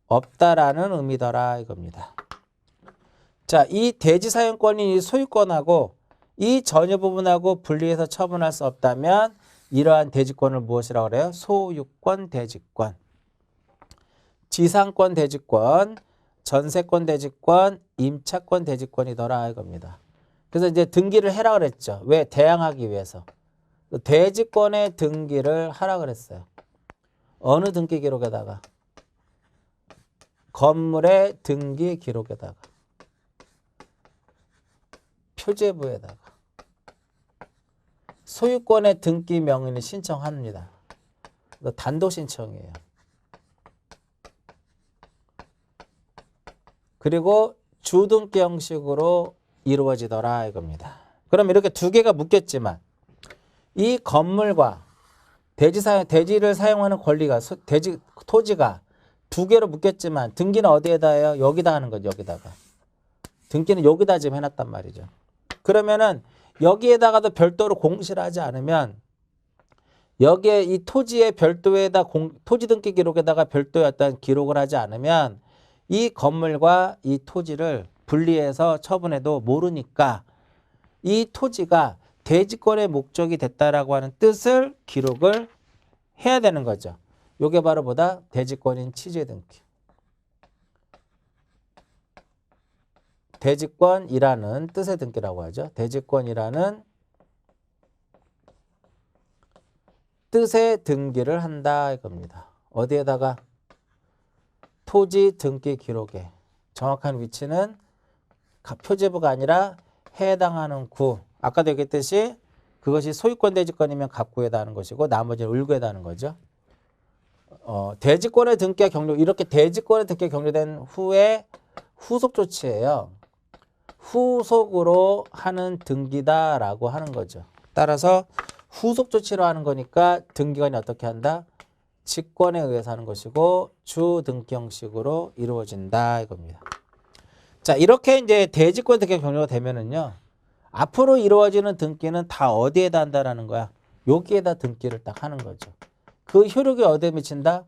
없다라는 의미더라 이겁니다. 자, 이 대지 사용권이 소유권하고 이 전유 부분하고 분리해서 처분할 수 없다면 이러한 대지권을 무엇이라고 그래요? 소유권 대지권, 지상권 대지권, 전세권 대지권, 임차권 대지권이더라 이겁니다. 그래서 이제 등기를 해라 그랬죠. 왜? 대항하기 위해서. 대지권의 등기를 하라 그랬어요. 어느 등기 기록에다가? 건물의 등기 기록에다가, 표제부에다가 소유권의 등기 명의는 신청합니다. 단독 신청이에요. 그리고 주등기 형식으로 이루어지더라 이겁니다. 그럼 이렇게 2개가 묶였지만 이 건물과 대지를 사용하는 권리가 토지가 2개로 묶였지만 등기는 어디에다 해요? 여기다 하는 거죠. 여기다가. 등기는 여기다 지금 해놨단 말이죠. 그러면은 여기에다가도 별도로 공시를 하지 않으면 여기에 이 토지의 별도에다 토지 등기 기록에다가 별도의 어떤 기록을 하지 않으면 이 건물과 이 토지를 분리해서 처분해도 모르니까 이 토지가 대지권의 목적이 됐다라고 하는 뜻을 기록을 해야 되는 거죠. 요게 바로 뭐다? 대지권인 취재 등기. 대지권이라는 뜻의 등기라고 하죠. 대지권이라는 뜻의 등기를 한다 이겁니다. 어디에다가? 토지 등기 기록에. 정확한 위치는 표제부가 아니라 해당하는 구. 아까도 얘기했듯이 그것이 소유권 대지권이면 갑구에다 하는 것이고 나머지는 을구에다 하는 거죠. 대지권의 등기가 이렇게 대지권의 등기가 격려된 후에 후속 조치예요. 후속으로 하는 등기다라고 하는 거죠. 따라서 후속 조치로 하는 거니까 등기관이 어떻게 한다? 직권에 의해서 하는 것이고 주등기 형식으로 이루어진다 이겁니다. 자, 이렇게 이제 대지권 등기가 격려가 되면은요. 앞으로 이루어지는 등기는 다 어디에다 한다라는 거야? 여기에다 등기를 딱 하는 거죠. 그 효력이 어디에 미친다?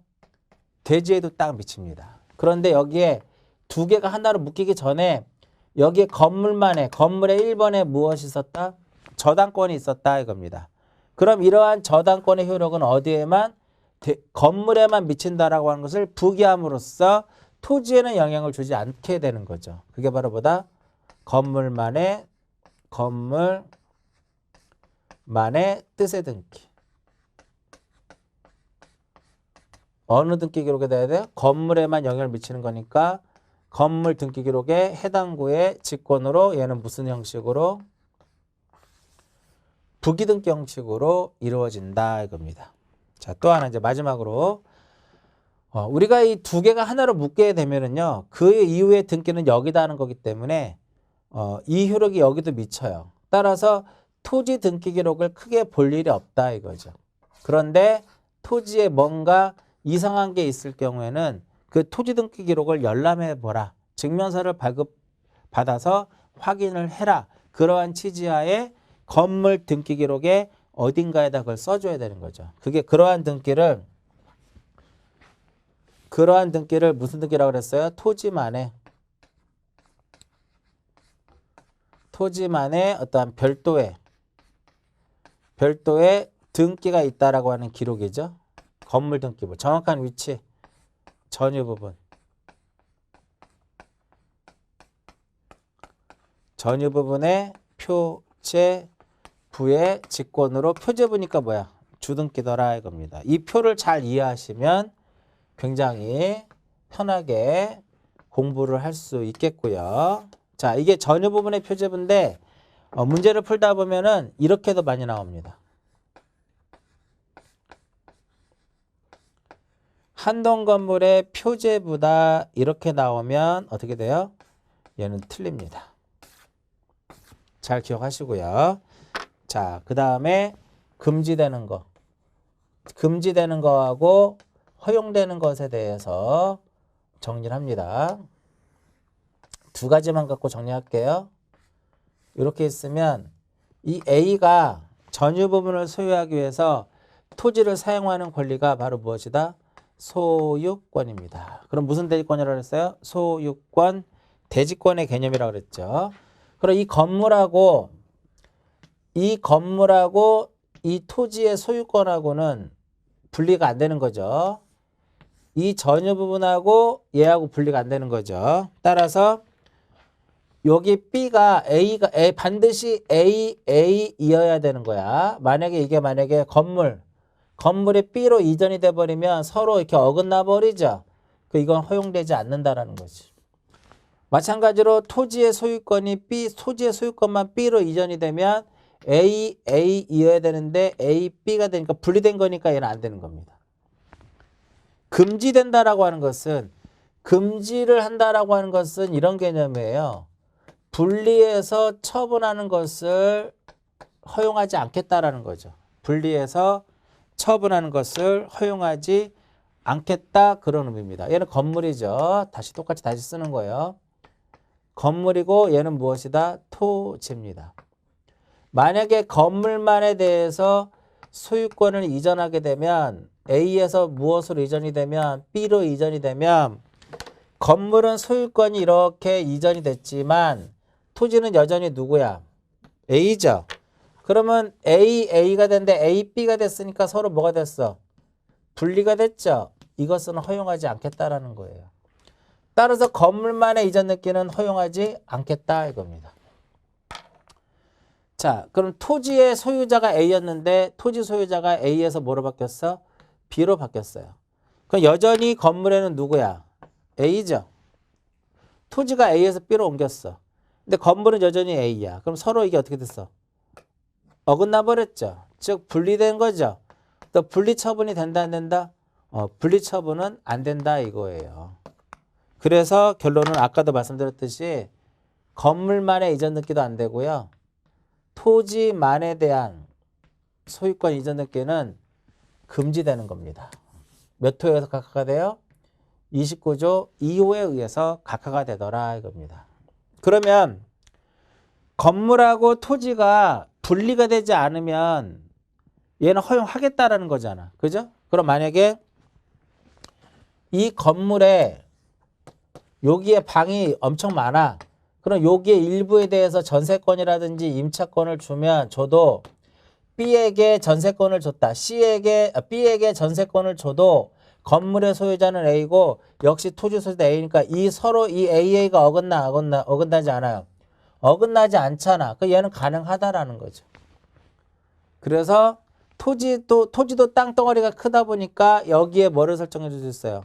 대지에도 딱 미칩니다. 그런데 여기에 2개가 하나로 묶이기 전에 여기에 건물의 1번에 무엇이 있었다? 저당권이 있었다 이겁니다. 그럼 이러한 저당권의 효력은 어디에만? 건물에만 미친다라고 하는 것을 부기함으로써 토지에는 영향을 주지 않게 되는 거죠. 그게 바로 뭐다? 건물만의 뜻의 등기. 어느 등기 기록에 대해야 돼요? 건물에만 영향을 미치는 거니까 건물 등기 기록에 해당 구의 직권으로 얘는 무슨 형식으로? 부기 등기 형식으로 이루어진다 이겁니다. 자, 또 하나 이제 마지막으로 우리가 이 2개가 하나로 묶게 되면은요. 그 이후에 등기는 여기다 하는 거기 때문에 이 효력이 여기도 미쳐요. 따라서 토지 등기 기록을 크게 볼 일이 없다 이거죠. 그런데 토지에 뭔가 이상한 게 있을 경우에는 그 토지 등기 기록을 열람해 보라. 증명서를 발급받아서 확인을 해라. 그러한 취지하에 건물 등기 기록에 어딘가에다 그걸 써줘야 되는 거죠. 그게 그러한 등기를 무슨 등기라고 그랬어요? 토지만의 어떠한 별도의 등기가 있다라고 하는 기록이죠. 건물 등기부. 정확한 위치, 전유 부분. 전유 부분의 표제부의 직권으로 표제부니까 뭐야? 주등기더라 이겁니다. 이 표를 잘 이해하시면 굉장히 편하게 공부를 할 수 있겠고요. 자, 이게 전유 부분의 표제부인데 문제를 풀다 보면은 이렇게도 많이 나옵니다. 한동 건물의 표제부다 이렇게 나오면 어떻게 돼요? 얘는 틀립니다. 잘 기억하시고요. 자, 그 다음에 금지되는 거. 금지되는 거하고 허용되는 것에 대해서 정리를 합니다. 두 가지만 갖고 정리할게요. 이렇게 있으면 이 A가 전유 부분을 소유하기 위해서 토지를 사용하는 권리가 바로 무엇이다? 소유권입니다. 그럼 무슨 대지권이라고 했어요? 소유권, 대지권의 개념이라고 그랬죠. 그럼 이 건물하고 이 토지의 소유권하고는 분리가 안 되는 거죠. 이 전유 부분하고 얘하고 분리가 안 되는 거죠. 따라서 여기 B가 A가 반드시 A이어야 되는 거야. 만약에 건물이 B로 이전이 돼 버리면 서로 이렇게 어긋나 버리죠. 이건 허용되지 않는다라는 거지. 마찬가지로 토지의 소유권만 B로 이전이 되면 A이어야 되는데 B가 되니까 분리된 거니까 얘는 안 되는 겁니다. 금지된다라고 하는 것은 금지를 한다라고 하는 것은 이런 개념이에요. 분리해서 처분하는 것을 허용하지 않겠다라는 거죠. 분리해서 처분하는 것을 허용하지 않겠다 그런 의미입니다. 얘는 건물이죠. 똑같이 쓰는 거예요. 건물이고 얘는 무엇이다? 토지입니다. 만약에 건물만에 대해서 소유권을 이전하게 되면 A에서 무엇으로 이전이 되면 B로 이전이 되면 건물은 소유권이 이렇게 이전이 됐지만 토지는 여전히 누구야? A죠. 그러면 A가 됐는데 B가 됐으니까 서로 뭐가 됐어? 분리가 됐죠. 이것은 허용하지 않겠다라는 거예요. 따라서 건물만의 이전 등기는 허용하지 않겠다 이겁니다. 자, 그럼 토지의 소유자가 A였는데 토지 소유자가 A에서 뭐로 바뀌었어? B로 바뀌었어요. 그럼 여전히 건물에는 누구야? A죠. 토지가 A에서 B로 옮겼어. 근데 건물은 여전히 A야. 그럼 서로 이게 어떻게 됐어? 어긋나 버렸죠. 즉 분리된 거죠. 또 분리 처분이 된다 안 된다? 분리 처분은 안 된다 이거예요. 그래서 결론은 아까도 말씀드렸듯이 건물만의 이전 등기도 안 되고요. 토지만에 대한 소유권 이전 등기는 금지되는 겁니다. 몇 호에서 각하가 돼요? 29조 2호에 의해서 각하가 되더라 이겁니다. 그러면 건물하고 토지가 분리가 되지 않으면 얘는 허용하겠다라는 거잖아. 그죠? 그럼 만약에 이 건물에 여기에 방이 엄청 많아. 그럼 여기에 일부에 대해서 전세권이라든지 임차권을 줘도 B에게 전세권을 줬다. B에게 전세권을 줘도 건물의 소유자는 A고 역시 토지 소유자 A니까 서로 이 AA가 어긋나지 않아요. 어긋나지 않잖아. 얘는 가능하다라는 거죠. 그래서 토지도 땅덩어리가 크다 보니까 여기에 뭐를 설정해 줄 수 있어요?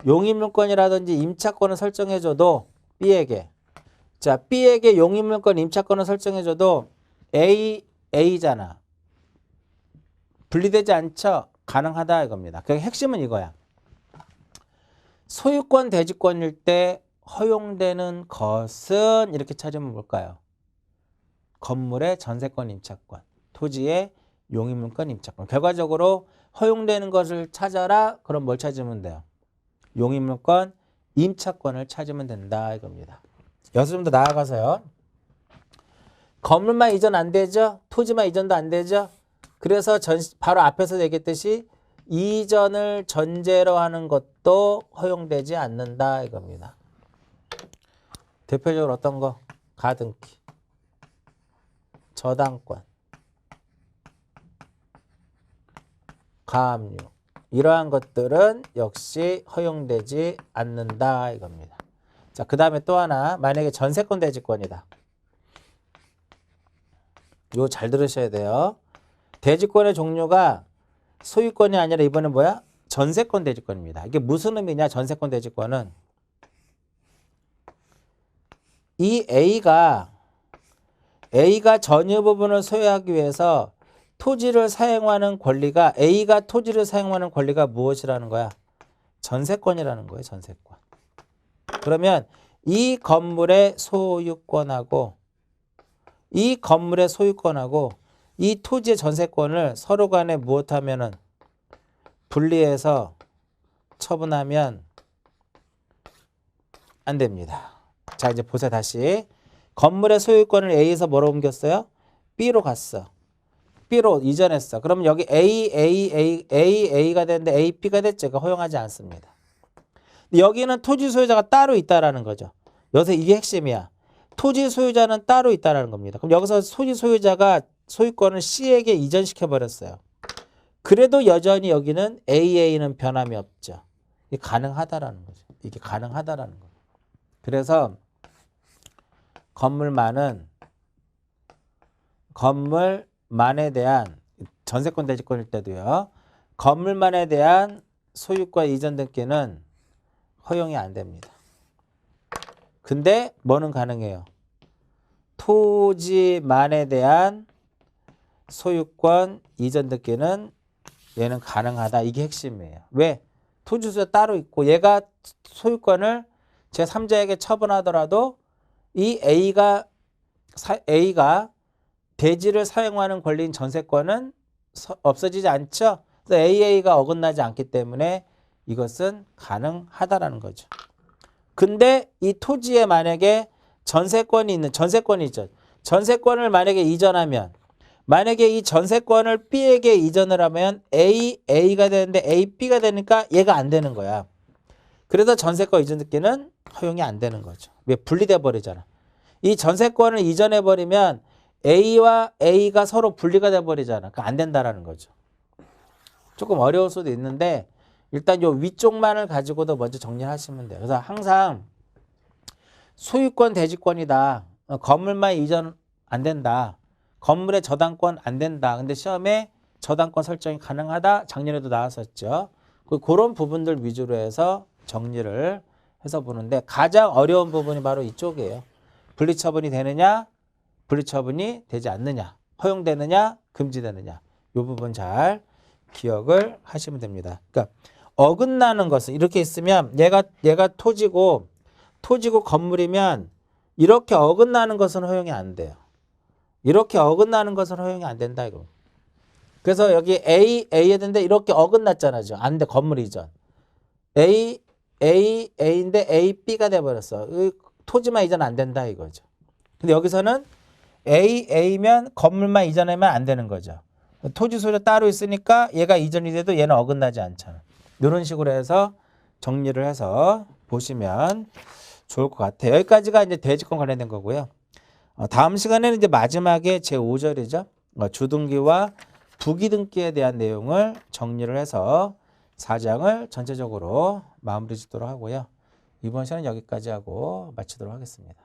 용익물권이라든지 임차권을 설정해줘도 B에게 용익물권 임차권을 설정해줘도 A잖아. 분리되지 않죠? 가능하다 이겁니다. 그 핵심은 이거야. 소유권 대지권일 때 허용되는 것은 이렇게 찾으면 뭘까요? 건물의 전세권 임차권, 토지의 용익물권 임차권. 결과적으로 허용되는 것을 찾아라. 그럼 뭘 찾으면 돼요? 용익물권 임차권을 찾으면 된다 이겁니다. 여기서 좀 더 나아가서요. 건물만 이전 안 되죠? 토지만 이전도 안 되죠? 그래서 바로 앞에서 얘기했듯이 이전을 전제로 하는 것도 허용되지 않는다 이겁니다. 대표적으로 어떤 거? 가등기, 저당권, 가압류 이러한 것들은 역시 허용되지 않는다 이겁니다. 자, 그 다음에 또 하나, 만약에 전세권 대지권이다. 이거 잘 들으셔야 돼요. 대지권의 종류가 소유권이 아니라 이번엔 뭐야? 전세권 대지권입니다. 이게 무슨 의미냐? 전세권 대지권은 이 A가 전유 부분을 소유하기 위해서 토지를 사용하는 권리가 A가 토지를 사용하는 권리가 무엇이라는 거야? 전세권이라는 거예요. 전세권. 그러면 이 건물의 소유권하고 이 토지의 전세권을 서로 간에 무엇하면은 분리해서 처분하면 안 됩니다. 자, 이제 보세요. 다시. 건물의 소유권을 A에서 뭐로 옮겼어요? B로 갔어. B로 이전했어. 그러면 여기 A가 되는데 AB가 됐죠. 그러니까 허용하지 않습니다. 여기는 토지 소유자가 따로 있다라는 거죠. 여기서 이게 핵심이야. 토지 소유자는 따로 있다라는 겁니다. 그럼 여기서 토지 소유자가 소유권을 C에게 이전시켜 버렸어요. 그래도 여전히 여기는 AA는 변함이 없죠. 이게 가능하다라는 거죠. 이게 가능하다라는 거죠. 그래서 건물만에 대한 전세권 대지권일 때도요. 건물만에 대한 소유권 이전 등기는 허용이 안 됩니다. 근데 뭐는 가능해요? 토지만에 대한 소유권 이전 등기는 얘는 가능하다. 이게 핵심이에요. 왜? 토지 소유자 따로 있고 얘가 소유권을 제3자에게 처분하더라도 이 A가 대지를 사용하는 권리인 전세권은 없어지지 않죠. 그래서 AA가 어긋나지 않기 때문에 이것은 가능하다라는 거죠. 근데 이 토지에 만약에 전세권을 만약에 이전하면 만약에 이 전세권을 B에게 이전을 하면 A가 되는데 B가 되니까 얘가 안 되는 거야. 그래서 전세권 이전 등기는 허용이 안 되는 거죠. 왜? 분리돼 버리잖아. 이 전세권을 이전해 버리면 A와 A가 서로 분리가 돼 버리잖아. 그러니까 안 된다라는 거죠. 조금 어려울 수도 있는데 일단 요 위쪽만을 가지고도 먼저 정리하시면 돼요. 그래서 항상 소유권 대지권이다. 건물만 이전 안 된다. 건물의 저당권 안 된다. 근데 시험에 저당권 설정이 가능하다. 작년에도 나왔었죠. 그런 부분들 위주로 해서 정리를 해서 보는데 가장 어려운 부분이 바로 이쪽이에요. 분리처분이 되느냐, 분리처분이 되지 않느냐, 허용되느냐, 금지되느냐. 이 부분 잘 기억을 하시면 됩니다. 그러니까 어긋나는 것은 이렇게 있으면 얘가 토지고 건물이면 이렇게 어긋나는 것은 허용이 안 돼요. 이렇게 어긋나는 것은 허용이 안 된다 이거. 그래서 여기 A에 되는데 이렇게 어긋났잖아요. 안 돼. 건물 이전. A인데 B가 돼버렸어. 토지만 이전 안 된다 이거죠. 근데 여기서는 A면 건물만 이전하면 안 되는 거죠. 토지 소유자 따로 있으니까 얘가 이전이 돼도 얘는 어긋나지 않잖아. 이런 식으로 해서 정리를 해서 보시면 좋을 것 같아요. 여기까지가 이제 대지권 관련된 거고요. 다음 시간에는 이제 마지막에 제5절이죠. 주등기와 부기등기에 대한 내용을 정리를 해서 4장을 전체적으로 마무리 짓도록 하고요. 이번 시간은 여기까지 하고 마치도록 하겠습니다.